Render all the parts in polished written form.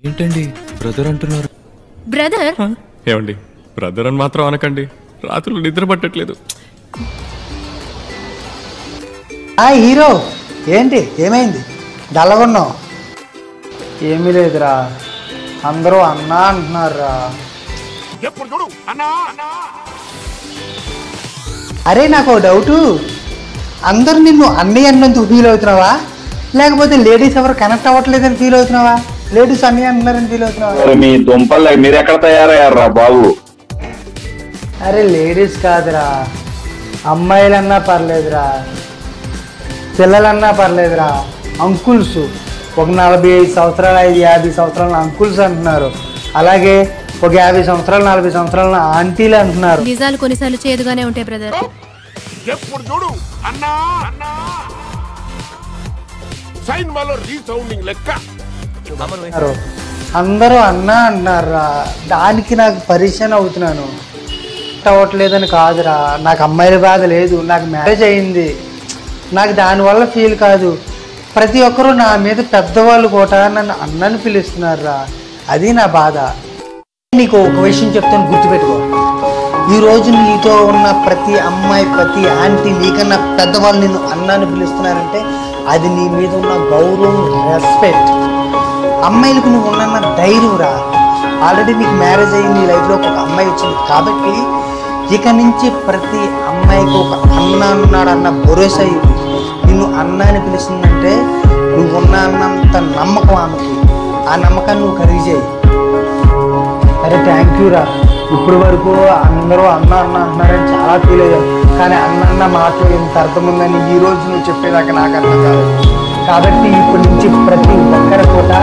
ఏంటండి బ్రదర్ అంటున్నారు? బ్రదర్ ఏమండి బ్రదర్ అని మాత్రం అనకండి, రాత్రులు నిద్ర పట్టట్లేదు. హీరో ఏంటి ఏమైంది డల్లగొన్నావు? ఏమీ లేదురా, అందరూ అన్నా అంటున్నారా. అరే నాకు డౌటు, అందరు నిన్ను అన్నయ్య అన్నందుకు ఫీల్ అవుతున్నావా, లేకపోతే లేడీస్ ఎవరు కనెక్ట్ అవ్వట్లేదని ఫీల్ అవుతున్నావా? లేడీస్ అన్నయ్య అంటున్నారని ఫీల్ అవుతున్నావా? మీ దుంపలు మీరు ఎక్కడ తయారయ్యారా బాబు? అరే లేడీస్ కాదురా, అమ్మాయిలన్నా పర్లేదురా, పిల్లలన్నా పర్లేదురా, అంకుల్స్. ఒక 45 సంవత్సరాలు 50 సంవత్సరాల అంకుల్స్ అంటున్నారు, అలాగే ఒక 50 సంవత్సరాలు 40 సంవత్సరాల ఆంటీలు అంటున్నారు. నిజాలు కొన్నిసార్లు చేదుగానే ఉంటాయి బ్రదర్. ఎప్పుడు చూడు అన్నా అన్నా సైన్ మాలో రీసౌండింగ్ లెక్క. అందరూ అన్నా అంటున్నారా, దానికి నాకు పరిచయం అవుతున్నాను. అవ్వట్లేదని కాదురా, నాకు అమ్మాయిల బాధ లేదు, నాకు మ్యారేజ్ అయింది, నాకు దానివల్ల ఫీల్ కాదు. ప్రతి ఒక్కరూ నా మీద పెద్దవాళ్ళు కూడా నన్ను అన్నని పిలుస్తున్నారా, అది నా బాధ. నీకు ఒక విషయం చెప్తాను, గుర్తుపెట్టుకో. ఈరోజు నీతో ఉన్న ప్రతి అమ్మాయి ప్రతి ఆంటీ నీకన్నా పెద్దవాళ్ళు నిన్ను అన్నాన్ని పిలుస్తున్నారంటే అది నీ మీద ఉన్న గౌరవం, రెస్పెక్ట్. అమ్మాయిలకు నువ్వు ఉన్న ధైర్యం రా. ఆల్రెడీ నీకు మ్యారేజ్ అయ్యి నీ లైఫ్లో ఒక అమ్మాయి వచ్చింది కాబట్టి ఇక నుంచి ప్రతి అమ్మాయికి ఒక అన్న ఉన్నాడన్న భరోసా నిన్ను అన్న అని పిలుస్తుందంటే నువ్వు ఉన్న అన్నంత నమ్మకం ఆమెకి, ఆ నమ్మకాన్ని నువ్వు ఖరీదు చేయి. అరే థ్యాంక్ యూ రా. ఇప్పుడు వరకు అందరూ అన్న అన్న అంటున్నారని చాలా ఫీల్ అయ్యావు, కానీ అన్న మాటలు ఇంత అర్థం ఉందని ఈ రోజు నువ్వు చెప్పేదాకా నాకు అర్థం కాదు. కాబట్టి ఇప్పటి నుంచి ప్రతి ఒక్కరి కూడా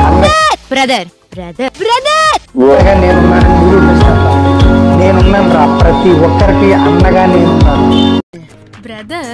అన్న బ్రదర్ బ్రదర్ బ్రదర్ నేనున్నాను, నేనున్నాను రా. ప్రతి ఒక్కరికి అన్నగా నేనున్నాను బ్రదర్.